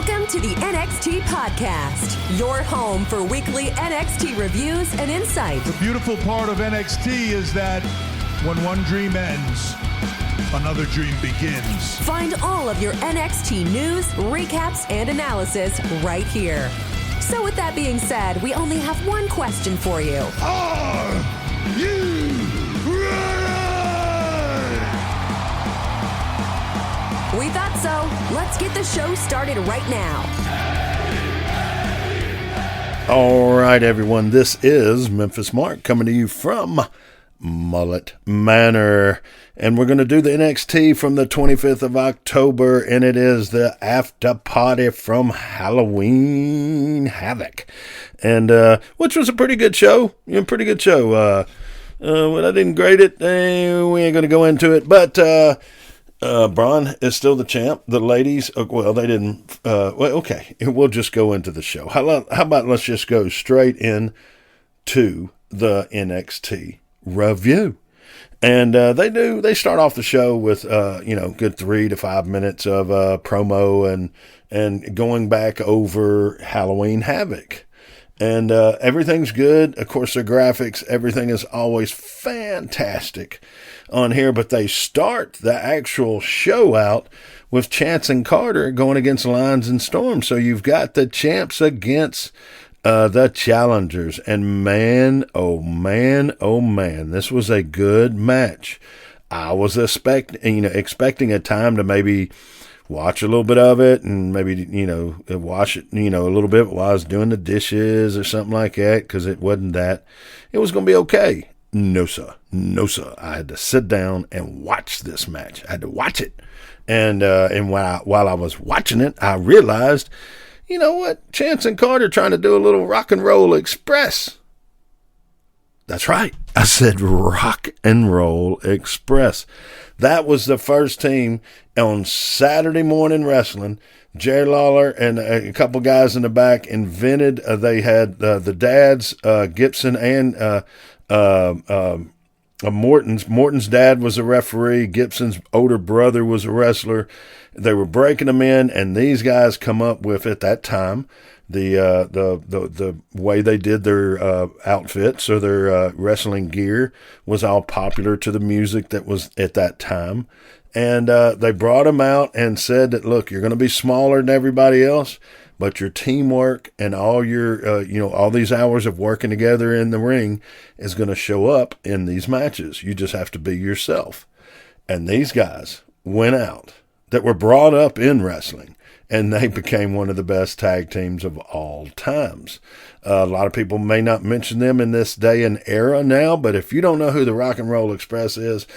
Welcome to the NXT Podcast, your home for weekly NXT reviews and insight. The beautiful part of NXT is that when one dream ends, another dream begins. Find all of your NXT news, recaps, and analysis right here. So with that being said, we only have one question for you. Are you ready? We thought so. Let's get the show started right now. All right, everyone. This is Memphis Mark coming to you from Mullet Manor. And we're going to do the NXT from the 25th of October, and it is the after party from Halloween Havoc. And, which was a pretty good show. Well, I didn't grade it. We ain't going to go into it, but, Braun is still the champ. The ladies, well, they didn't, okay. We'll just go into the show. How about let's just go straight in to the NXT review. And they start off the show with good 3 to 5 minutes of promo and going back over Halloween Havoc. And everything's good. Of course, the graphics, everything is always fantastic on here. But they start the actual show out with Chance and Carter going against Lions and Storm. So you've got the champs against the challengers, and man, oh man, this was a good match. I was expecting a time to maybe watch a little bit of it and maybe, watch it, a little bit while I was doing the dishes or something like that, because it wasn't that. It was going to be okay. No, sir. I had to sit down and watch this match. I had to watch it. And while I was watching it, I realized, you know what? Chance and Carter trying to do a little rock and roll express. That's right. I said rock and roll express. That was the first team on Saturday Morning Wrestling. Jerry Lawler and a couple guys in the back invented, they had the dads, Gibson and Morton's. Morton's dad was a referee. Gibson's older brother was a wrestler. They were breaking them in, and these guys come up with, at that time, the way they did their outfits or their wrestling gear was all popular to the music that was at that time. And they brought them out and said that, look, you're going to be smaller than everybody else, but your teamwork and all your, all these hours of working together in the ring is going to show up in these matches. You just have to be yourself. And these guys went out that were brought up in wrestling, and they became one of the best tag teams of all times. A lot of people may not mention them in this day and era now, but if you don't know who the Rock and Roll Express is,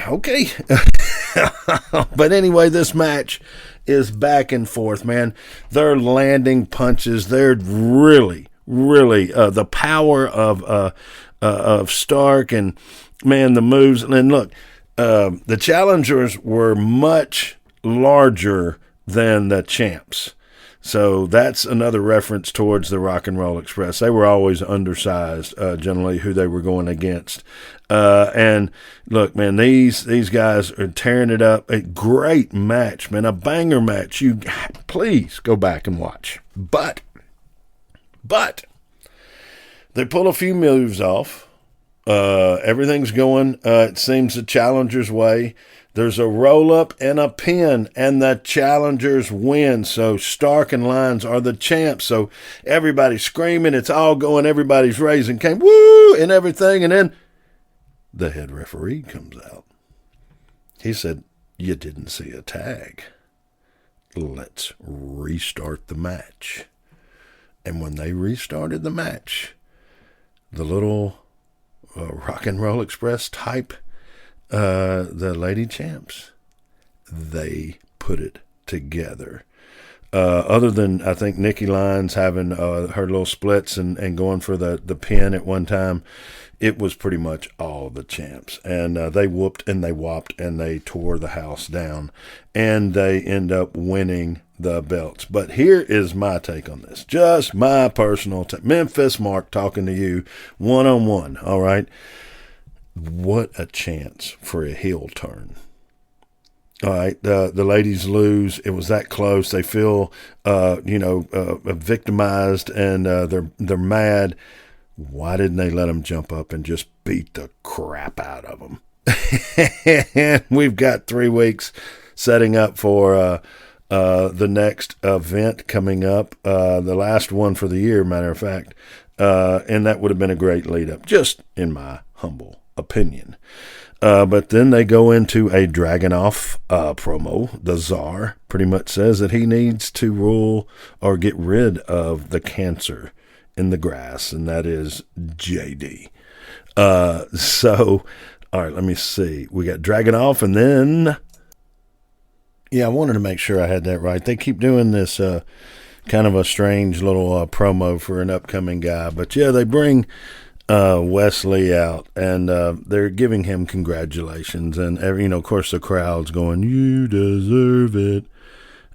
okay. But anyway, this match is back and forth, man. They're landing punches. They're really, the power of Stark and, man, the moves. And look, the challengers were much larger than the champs. So that's another reference towards the Rock and Roll Express. They were always undersized, generally, who they were going against. And look, man, these guys are tearing it up. A great match, man, a banger match. You please go back and watch. But they pull a few moves off. Everything's going, it seems, the challengers' way. There's a roll-up and a pin, and the challengers win. So Stark and Lyons are the champs. So everybody's screaming. It's all going. Everybody's raising cane. Woo! And everything. And then the head referee comes out. He said, you didn't see a tag. Let's restart the match. And when they restarted the match, the little Rock and Roll Express type, the lady champs, they put it together. Other than, I think, Nikki Lyons having her little splits and going for the pin at one time, it was pretty much all the champs. And they whooped and they whopped and they tore the house down. And they end up winning the belts. But here is my take on this. Just my personal take. Memphis Mark talking to you one-on-one, all right? What a chance for a heel turn. All right, the ladies lose. It was that close. They feel, victimized, and they're mad. Why didn't they let them jump up and just beat the crap out of them? And we've got 3 weeks setting up for the next event coming up, the last one for the year, matter of fact, and that would have been a great lead up, just in my humble opinion. But then they go into a Dragunov promo. The Tsar pretty much says that he needs to rule or get rid of the cancer in the grass, and that is JD. So, all right, let me see. We got Dragunov, and then, yeah, I wanted to make sure I had that right. They keep doing this kind of a strange little promo for an upcoming guy. But, yeah, they bring Wesley out, and they're giving him congratulations. And, of course, the crowd's going, "You deserve it."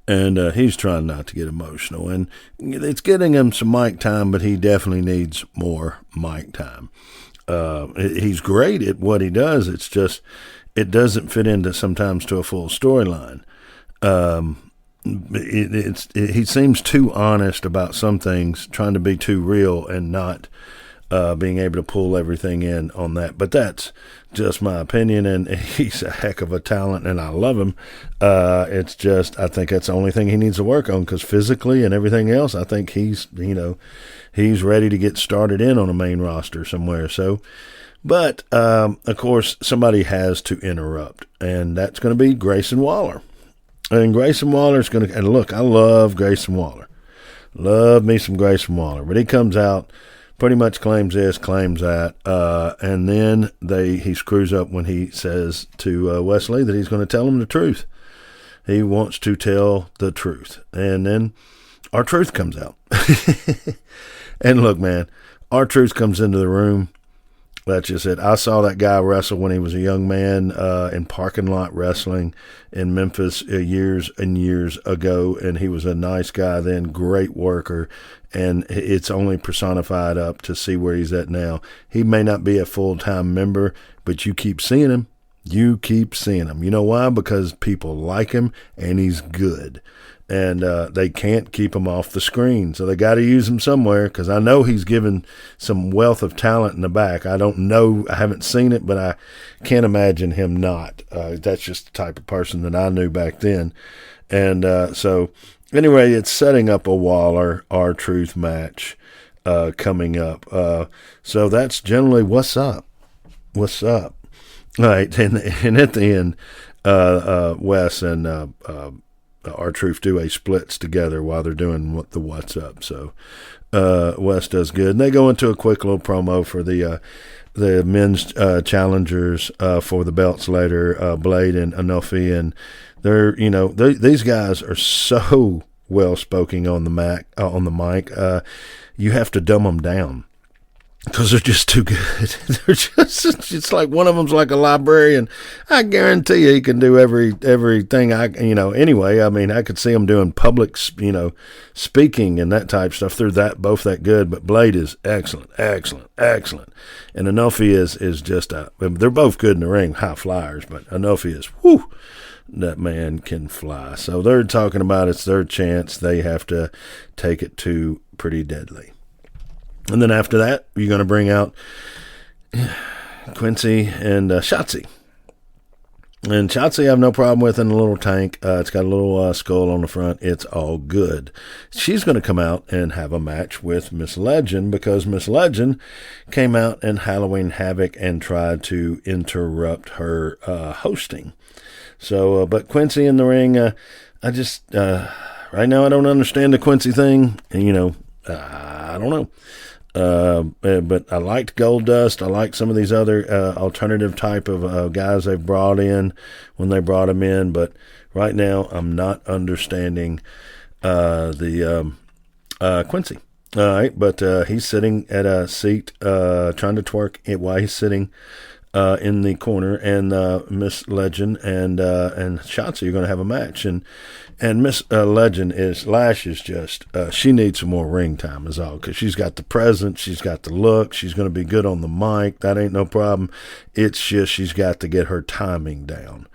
And he's trying not to get emotional. And it's getting him some mic time, but he definitely needs more mic time. He's great at what he does. It's just it doesn't fit into sometimes to a full storyline. He seems too honest about some things, trying to be too real and not being able to pull everything in on that. But that's just my opinion, and he's a heck of a talent, and I love him. It's just I think that's the only thing he needs to work on, because physically and everything else, I think he's ready to get started in on a main roster somewhere. So, but of course, somebody has to interrupt, and that's going to be Grayson Waller. And Grayson Waller's going to, and look, I love Grayson Waller. Love me some Grayson Waller. But he comes out, pretty much claims this, claims that, and then he screws up when he says to Wesley that he's going to tell him the truth. He wants to tell the truth. And then R-Truth comes out. And look, man, R-Truth comes into the room. That's just it. I saw that guy wrestle when he was a young man in parking lot wrestling in Memphis years and years ago, and he was a nice guy then, great worker, and it's only personified up to see where he's at now. He may not be a full-time member, but you keep seeing him. You keep seeing him. You know why? Because people like him, and he's good. And they can't keep him off the screen. So they got to use him somewhere, because I know he's given some wealth of talent in the back. I don't know. I haven't seen it, but I can't imagine him not. That's just the type of person that I knew back then. And so anyway, it's setting up a Waller R-Truth match coming up. So that's generally what's up. What's up? All right. And at the end, Wes and R-Truth do a splits together while they're doing what's up. So Wes does good, and they go into a quick little promo for the men's challengers for the belts later, Blade and Anofi, and they're these guys are so well spoken on the mic. You have to dumb them down, because they're just too good. They're it's like one of them's like a librarian. I guarantee you he can do everything. Anyway, I mean, I could see him doing public, speaking and that type stuff. They're both that good, but Blade is excellent. And Anofi is just they're both good in the ring, high flyers, but Anofi is, whew, that man can fly. So they're talking about it's their chance. They have to take it to pretty deadly. And then after that, you're going to bring out Quincy and Shotzi. And Shotzi I have no problem with in a little tank. It's got a little skull on the front. It's all good. She's going to come out and have a match with Miss Legend, because Miss Legend came out in Halloween Havoc and tried to interrupt her hosting. So, but Quincy in the ring, I just, right now I don't understand the Quincy thing. And, I don't know. But I liked Goldust. I like some of these other alternative type of guys they've brought in when they brought them in. But right now, I'm not understanding the Quincy. All right, but he's sitting at a seat trying to twerk while he's sitting in the corner, and Miss Legend and Shotzi are going to have a match, and Miss Legend Lash is just she needs some more ring time is all, because she's got the presence, she's got the look, she's going to be good on the mic, that ain't no problem. It's just she's got to get her timing down.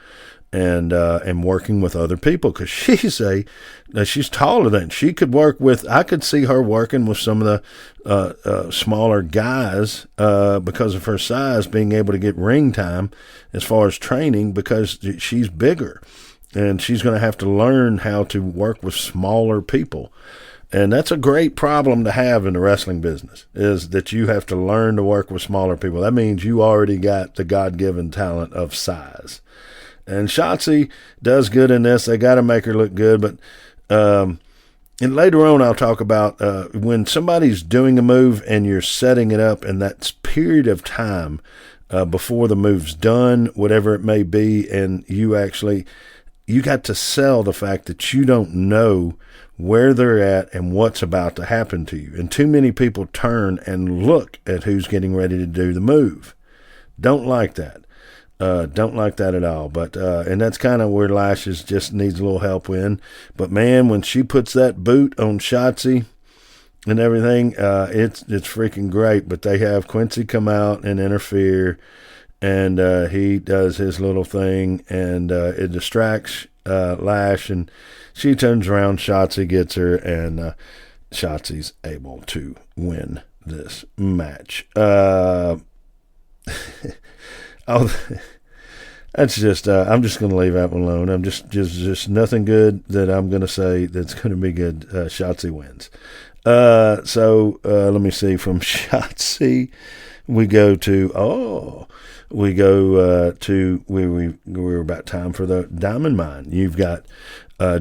and working with other people, because she's taller than she could work with. I could see her working with some of the smaller guys because of her size, being able to get ring time as far as training, because she's bigger and she's going to have to learn how to work with smaller people. And that's a great problem to have in the wrestling business, is that you have to learn to work with smaller people. That means you already got the God-given talent of size. And Shotzi does good in this. They got to make her look good. But and later on, I'll talk about when somebody's doing a move and you're setting it up, and that period of time before the move's done, whatever it may be, and you got to sell the fact that you don't know where they're at and what's about to happen to you. And too many people turn and look at who's getting ready to do the move. Don't like that. Don't like that at all. But and that's kind of where Lashes just needs a little help in. But man, when she puts that boot on Shotzi and everything, it's freaking great. But they have Quincy come out and interfere, and he does his little thing, and it distracts Lash, and she turns around. Shotzi gets her, and Shotzi's able to win this match. That's just, I'm just going to leave that one alone. I'm just nothing good that I'm going to say that's going to be good. Shotzi wins. So let me see, from Shotzi, we go to we're about time for the Diamond Mine. You've got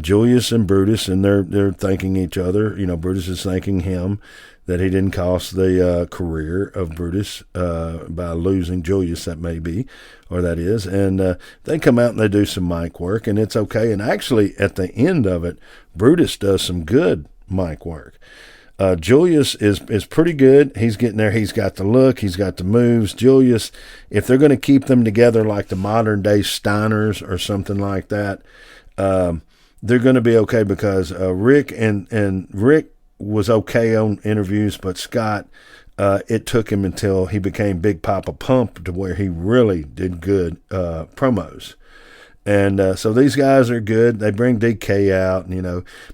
Julius and Brutus, and they're thanking each other. Brutus is thanking him that he didn't cost the career of Brutus by losing Julius, that may be, or that is. And they come out and they do some mic work, and it's okay. And actually, at the end of it, Brutus does some good mic work. Julius is pretty good. He's getting there. He's got the look. He's got the moves. Julius, if they're going to keep them together like the modern-day Steiners or something like that, they're going to be okay, because Rick was okay on interviews, but Scott, it took him until he became Big Papa Pump to where he really did good promos. And so these guys are good. They bring DK out,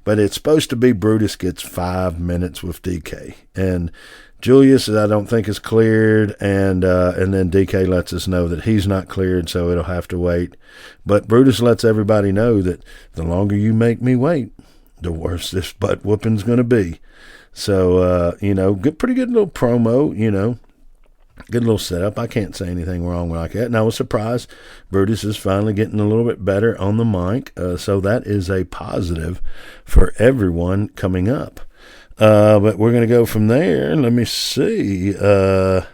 but it's supposed to be Brutus gets 5 minutes with DK. And Julius, I don't think, is cleared, and then DK lets us know that he's not cleared, so it'll have to wait. But Brutus lets everybody know that the longer you make me wait, the worse this butt whooping's going to be. So, pretty good little promo, good little setup. I can't say anything wrong like that. And I was surprised Brutus is finally getting a little bit better on the mic. So that is a positive for everyone coming up. But we're going to go from there. Let me see. What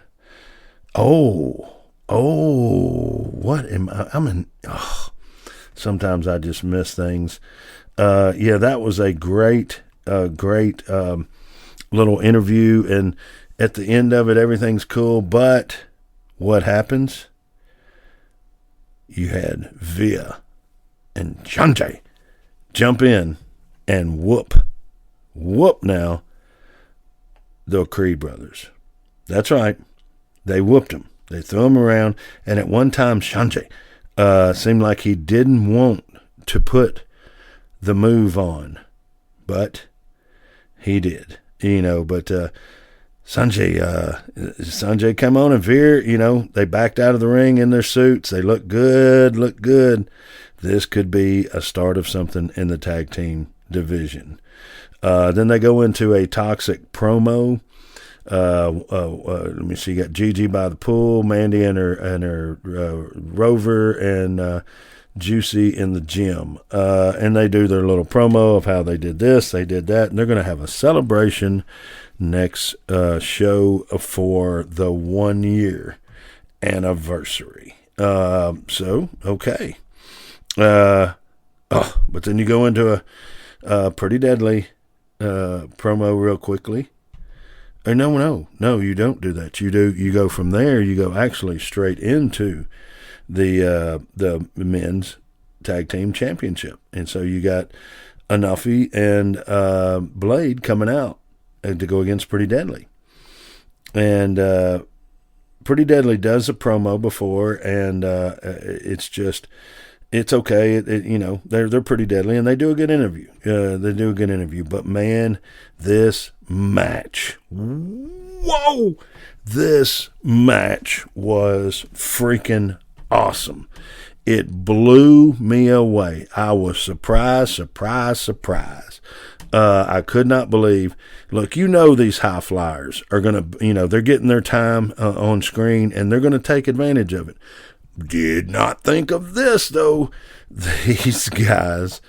am I? Sometimes I just miss things. That was a great little interview, and at the end of it, everything's cool. But what happens? You had Via and Sanjay jump in and whoop now the Creed brothers. That's right. They whooped them. They threw them around, and at one time, Sanjay seemed like he didn't want to put the move on, but he did, but Sanjay come on, and Veer, they backed out of the ring in their suits. They look good. This could be a start of something in the tag team division. Then they go into a toxic promo. Let me see, you got Gigi by the pool, Mandy and her Rover, and Juicy in the gym, and they do their little promo of how they did this, they did that, and they're going to have a celebration next show for the 1 year anniversary. Okay. But then you go into a Pretty Deadly promo real quickly. Or no, you don't do that. You go from there. You go actually straight into the men's tag team championship, and so you got Anufi and Blade coming out to go against Pretty Deadly, and Pretty Deadly does a promo before, and it's just it's okay. They're pretty deadly, and they do a good interview. But man, this match, whoa, this match was freaking awesome. It blew me away. I was surprised. I could not believe. Look, these high flyers are going to, they're getting their time on screen, and they're going to take advantage of it. Did not think of this, though. These guys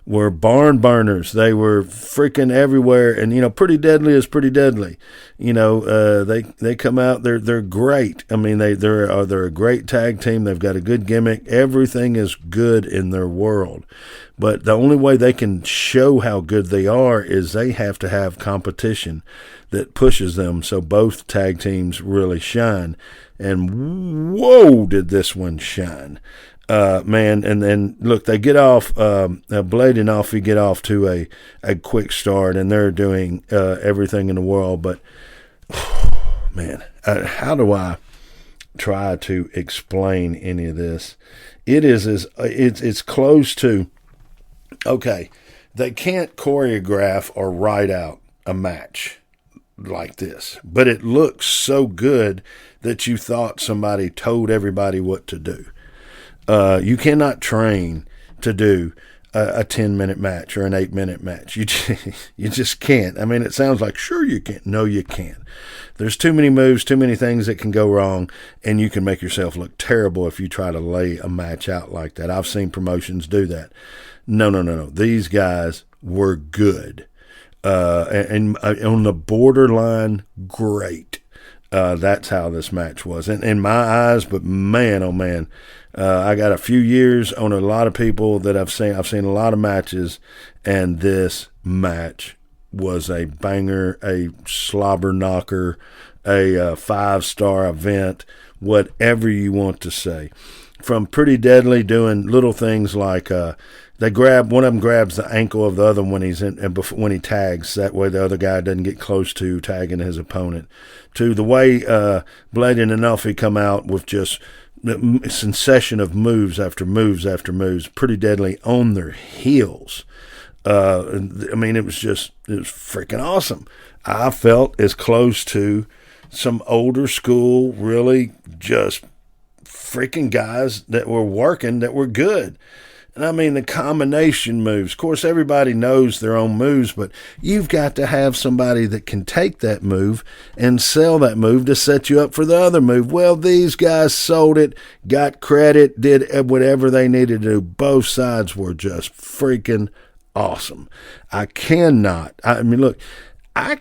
were barn burners. They were freaking everywhere, and Pretty Deadly is Pretty Deadly. They come out. They're great. I mean, they're a great tag team. They've got a good gimmick. Everything is good in their world. But the only way they can show how good they are is they have to have competition that pushes them, so both tag teams really shine. And whoa, did this one shine. Man, and then, look, they get off, Blade and Alfie get off to a quick start, and they're doing everything in the world. But, man, how do I try to explain any of this? It's close to, okay, they can't choreograph or write out a match like this, but it looks so good that you thought somebody told everybody what to do. You cannot train to do a 10-minute match or an 8-minute match. You just can't. I mean, it sounds like, sure you can. No, you can't. There's too many moves, too many things that can go wrong, and you can make yourself look terrible if you try to lay a match out like that. I've seen promotions do that. No. These guys were good. And on the borderline, great. That's how this match was. In my eyes, but man, oh man, I got a few years on a lot of people that I've seen a lot of matches, and this match was a banger, a slobber knocker, a 5-star event, whatever you want to say. From Pretty Deadly doing little things like one of them grabs the ankle of the other when when he tags, that way the other guy doesn't get close to tagging his opponent, to the way Blade and Alfie come out with just a succession of moves after moves after moves, Pretty Deadly on their heels. I mean, it was freaking awesome. I felt as close to some older school, really just freaking guys that were working, that were good. And I mean, the combination moves. Of course, everybody knows their own moves, but you've got to have somebody that can take that move and sell that move to set you up for the other move. Well, these guys sold it, got credit, did whatever they needed to do. Both sides were just freaking awesome. I mean, look, I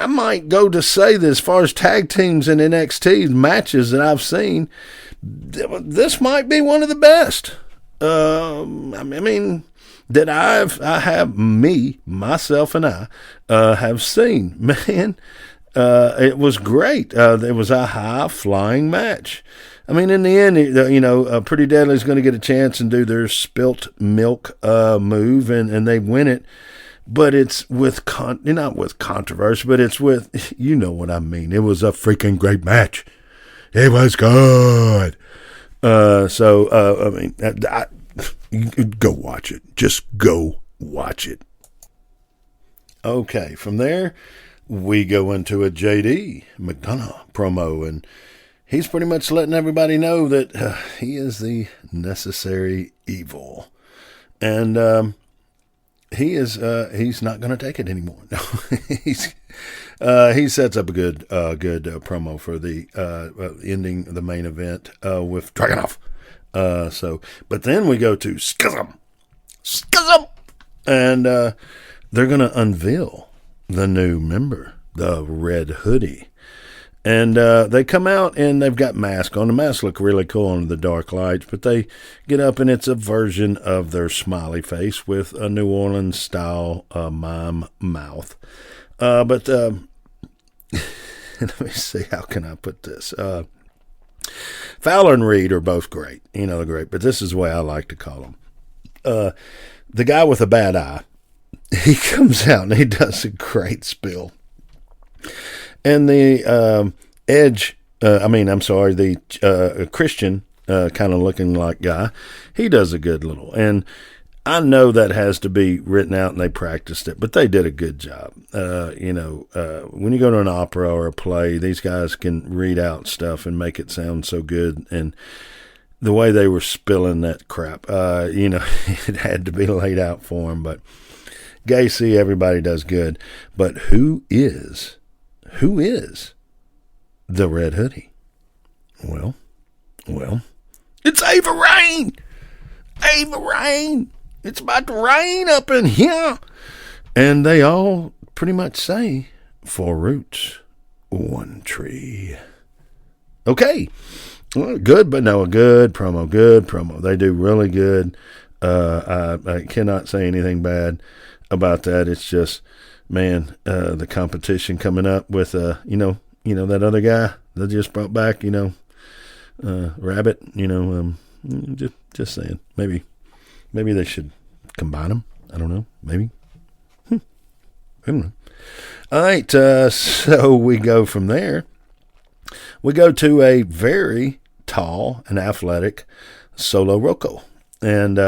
might go to say that as far as tag teams and NXT matches that I've seen, this might be one of the best. I mean, that myself and I have seen. Man, it was great. It was a high-flying match. I mean, in the end, Pretty Deadly is going to get a chance and do their spilt milk move, and they win it. But it's with not with controversy, but it's with, you know what I mean. It was a freaking great match. It was good. I mean, go watch it. Just go watch it. Okay, from there, we go into a JD McDonagh promo, and he's pretty much letting everybody know that he is the necessary evil. And he's not going to take it anymore. No, he sets up a good promo for the ending the main event with Dragunov. But then we go to Schism, and they're going to unveil the new member, the Red Hoodie. And they come out, and they've got masks on. The masks look really cool under the dark lights, but they get up, and it's a version of their smiley face with a New Orleans-style mime mouth. But let me see, how can I put this? Fowler and Reed are both great. They're great, but this is the way I like to call them. The guy with a bad eye, he comes out, and he does a great spill. And the Christian kind of looking like guy. He does a good little, and I know that has to be written out and they practiced it, but they did a good job. When you go to an opera or a play, these guys can read out stuff and make it sound so good. And the way they were spilling that crap, it had to be laid out for them. But Gacy, everybody does good. But who is the Red Hoodie? Well, it's Ava Raine. Ava Raine. It's about to rain up in here. And they all pretty much say, 4 roots, 1 tree. Okay. Well, good, but no, a good promo. They do really good. I cannot say anything bad about that. It's just, man, the competition coming up with, that other guy that just brought back, Rabbit, just saying, maybe they should combine them. I don't know. Maybe. I don't know. All right. So we go from there. We go to a very tall and athletic Solo Rocco. And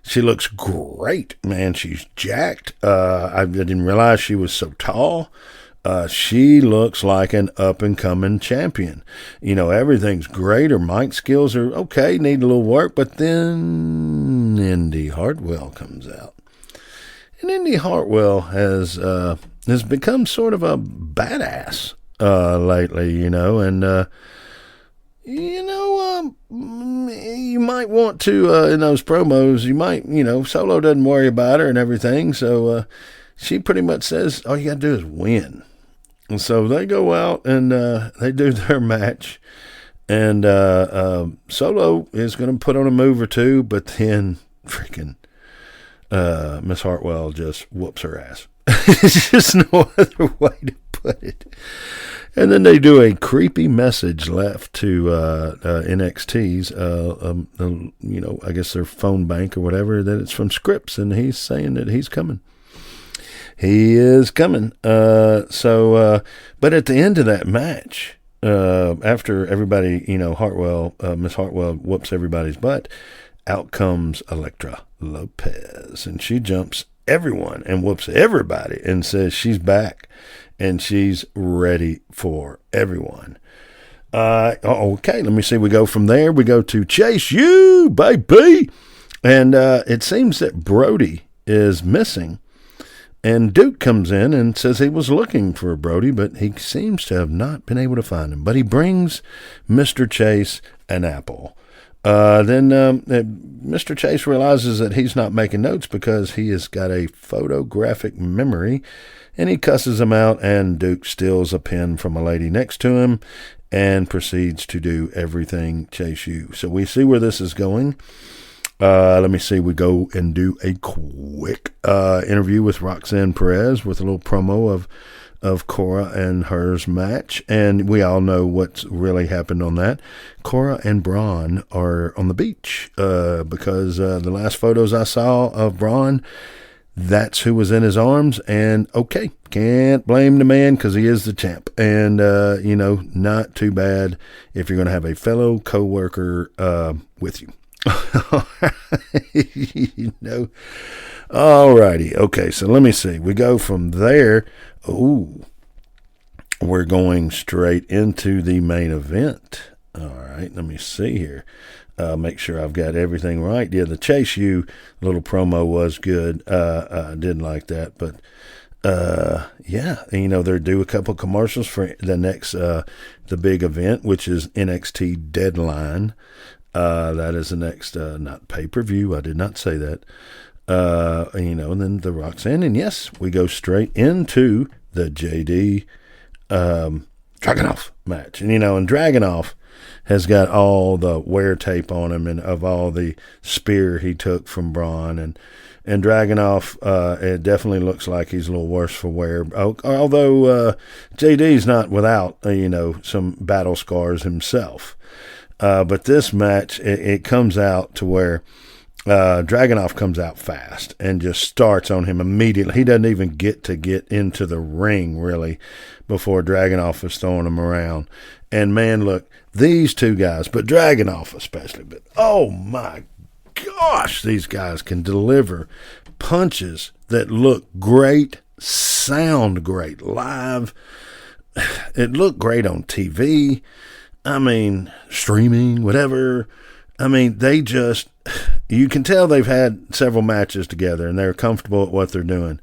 she looks great, man. She's jacked. I didn't realize she was so tall. She looks like an up-and-coming champion. Everything's great. Her mic skills are okay, need a little work, but then Indy Hartwell comes out. And Indy Hartwell has become sort of a badass lately, and you might want to, in those promos, you might, Solo doesn't worry about her and everything, so she pretty much says, all you got to do is win. And so they go out and they do their match. And Solo is going to put on a move or two, but then freaking Miss Hartwell just whoops her ass. It's just no other way to put it. And then they do a creepy message left to NXT's, I guess their phone bank or whatever, that it's from Scripps, and he's saying that he's coming. He is coming. But at the end of that match, after everybody, Miss Hartwell whoops everybody's butt, out comes Elektra Lopez, and she jumps everyone and whoops everybody and says she's back and she's ready for everyone. Okay, let me see. We go from there. We go to Chase U, baby. And it seems that Brody is missing. And Duke comes in and says he was looking for Brody, but he seems to have not been able to find him. But he brings Mr. Chase an apple. Then Mr. Chase realizes that he's not making notes because he has got a photographic memory, and he cusses him out, and Duke steals a pen from a lady next to him and proceeds to do everything Chase U. So we see where this is going. Let me see. We go and do a quick interview with Roxanne Perez with a little promo of Cora and hers match. And we all know what's really happened on that. Cora and Braun are on the beach because the last photos I saw of Braun, that's who was in his arms. And okay, can't blame the man because he is the champ. And, not too bad if you're going to have a fellow coworker with you. Alrighty. Okay, so let me see. We go from there. Ooh, we're going straight into the main event. All right, let me see here. Make sure I've got everything right. Yeah, the Chase U little promo was good. I did like that, but they're due a couple commercials for the next the big event, which is NXT Deadline. That is the next, not pay-per-view. I did not say that. And then the Roxanne. And yes, we go straight into the JD, Dragunov match. And Dragunov has got all the wear tape on him and of all the spear he took from Braun. And Dragunov, it definitely looks like he's a little worse for wear. Although, JD's not without, some battle scars himself. But this match, it comes out to where Dragunov comes out fast and just starts on him immediately. He doesn't even get into the ring, really, before Dragunov is throwing him around. And, man, look, these two guys, but Dragunov especially, but oh, my gosh, these guys can deliver punches that look great, sound great live. It looked great on TV. I mean, streaming, whatever. I mean, you can tell they've had several matches together and they're comfortable at what they're doing.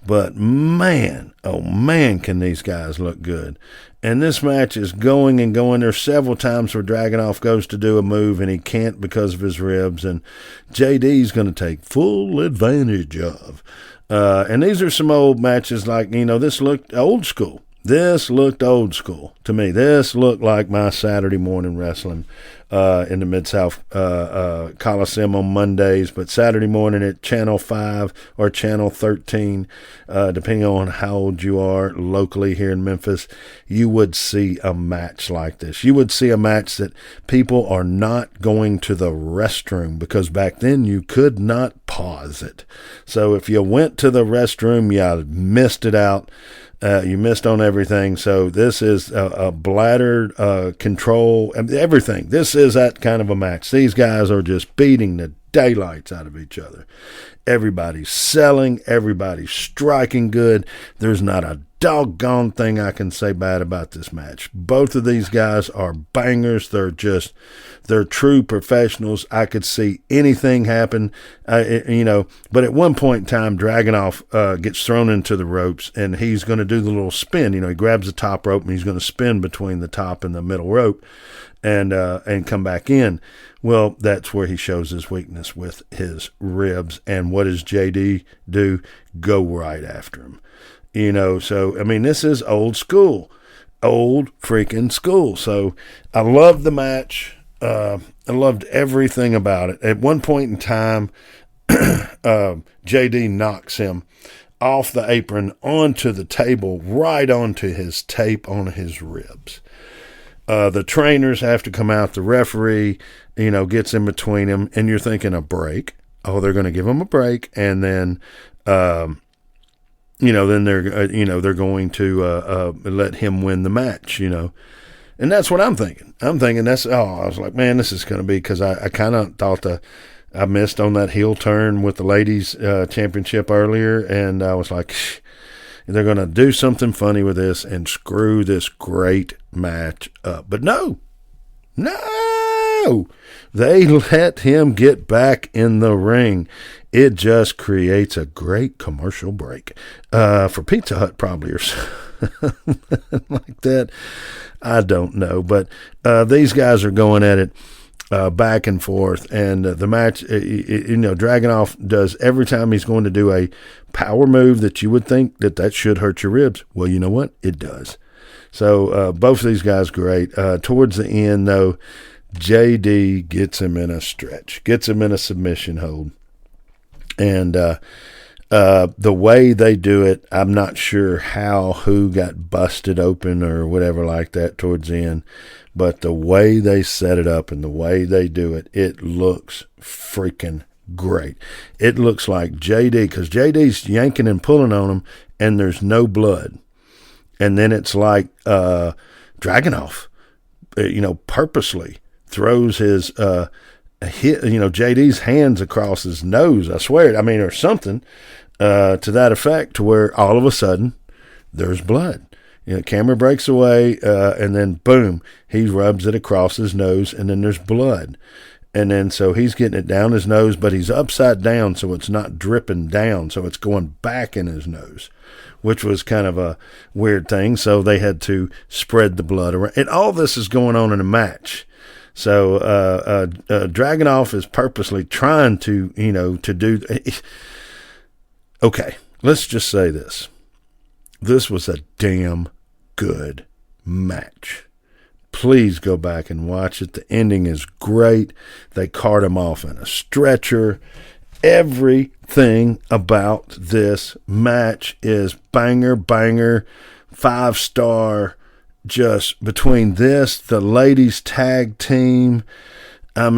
But man, oh man, can these guys look good. And this match is going and going. There's several times where Dragunov goes to do a move and he can't because of his ribs. And JD's going to take full advantage of. And these are some old matches like, this looked old school. This looked old school to me. This looked like my Saturday morning wrestling in the Mid-South Coliseum on Mondays, but Saturday morning at Channel 5 or Channel 13, depending on how old you are locally here in Memphis, you would see a match like this. You would see a match that people are not going to the restroom because back then you could not pause it. So if you went to the restroom, you missed it out. You missed on everything. So this is a bladder control, everything. This is that kind of a match. These guys are just beating the daylights out of each other. Everybody's selling. Everybody's striking good. There's not a doggone thing I can say bad about this match. Both of these guys are bangers. They're true professionals. I could see anything happen, but at one point in time, Dragunov gets thrown into the ropes and he's going to do the little spin. He grabs the top rope and he's going to spin between the top and the middle rope and come back in. Well, that's where he shows his weakness with his ribs. And what does JD do? Go right after him. So, I mean, this is old school. Old freaking school. So I loved the match. I loved everything about it. At one point in time, JD knocks him off the apron onto the table, right onto his tape on his ribs. The trainers have to come out. The referee, gets in between him, and you're thinking a break. Oh, they're going to give him a break, and then, then they're going to let him win the match. And that's what I'm thinking. I was like, man, this is going to be, because I kind of thought I missed on that heel turn with the ladies championship earlier, and I was like, they're going to do something funny with this and screw this great match up. But no, they let him get back in the ring. It just creates a great commercial break for Pizza Hut probably or something like that. I don't know, but these guys are going at it back and forth, and the match, Dragunov does every time he's going to do a power move that you would think that should hurt your ribs. Well, you know what? It does. So both of these guys great. Towards the end, though, JD gets him in a stretch, gets him in a submission hold, and the way they do it, I'm not sure who got busted open or whatever like that towards the end, but the way they set it up and the way they do it, it looks freaking great. It looks like JD, because JD's yanking and pulling on him, and there's no blood. And then it's like Dragunov, purposely throws his JD's hands across his nose, I swear, or something to that effect, to where all of a sudden there's blood. Camera breaks away, and then boom, he rubs it across his nose, and then there's blood. And then so he's getting it down his nose, but he's upside down, so it's not dripping down, so it's going back in his nose, which was kind of a weird thing. So they had to spread the blood around. And all this is going on in a match. So Dragunov is purposely trying to, to do. Okay, let's just say this. This was a damn good match. Please go back and watch it. The ending is great. They cart him off in a stretcher. Everything about this match is banger, 5-star. Just between this, the ladies tag team, I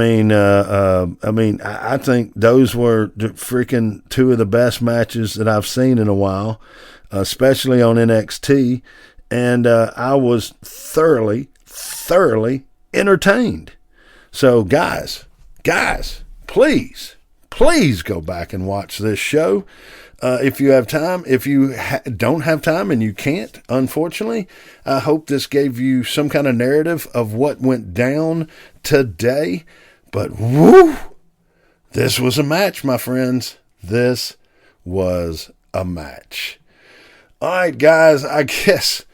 think those were freaking two of the best matches that I've seen in a while, especially on NXT. And I was thoroughly entertained. So guys, please go back and watch this show. If you have time. If you don't have time and you can't, unfortunately, I hope this gave you some kind of narrative of what went down today. But woo, this was a match, my friends. This was a match. All right, guys, I guess,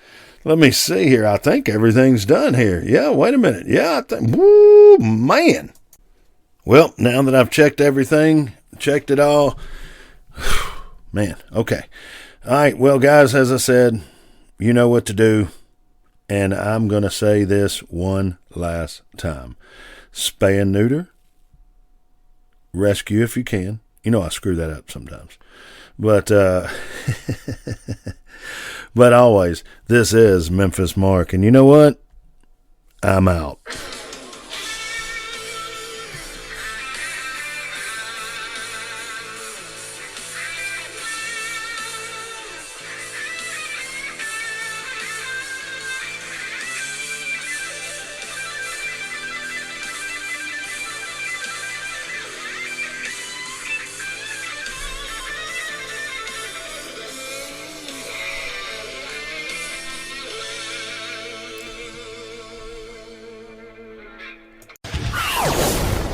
let me see here. I think everything's done here. Yeah, wait a minute. Yeah, woo, man. Well, now that I've checked everything, checked it all, man, okay. All right, well, guys, as I said, you know what to do, and I'm going to say this one last time. Spay and neuter. Rescue if you can. You know I screw that up sometimes. But, but always, this is Memphis Mark, and you know what? I'm out.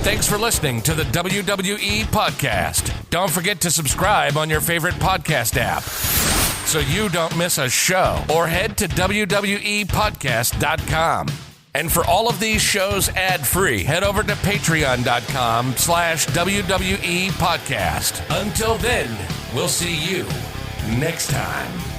Thanks for listening to the WWE Podcast. Don't forget to subscribe on your favorite podcast app so you don't miss a show, or head to WWEpodcast.com. And for all of these shows ad-free, head over to patreon.com/WWE Podcast. Until then, we'll see you next time.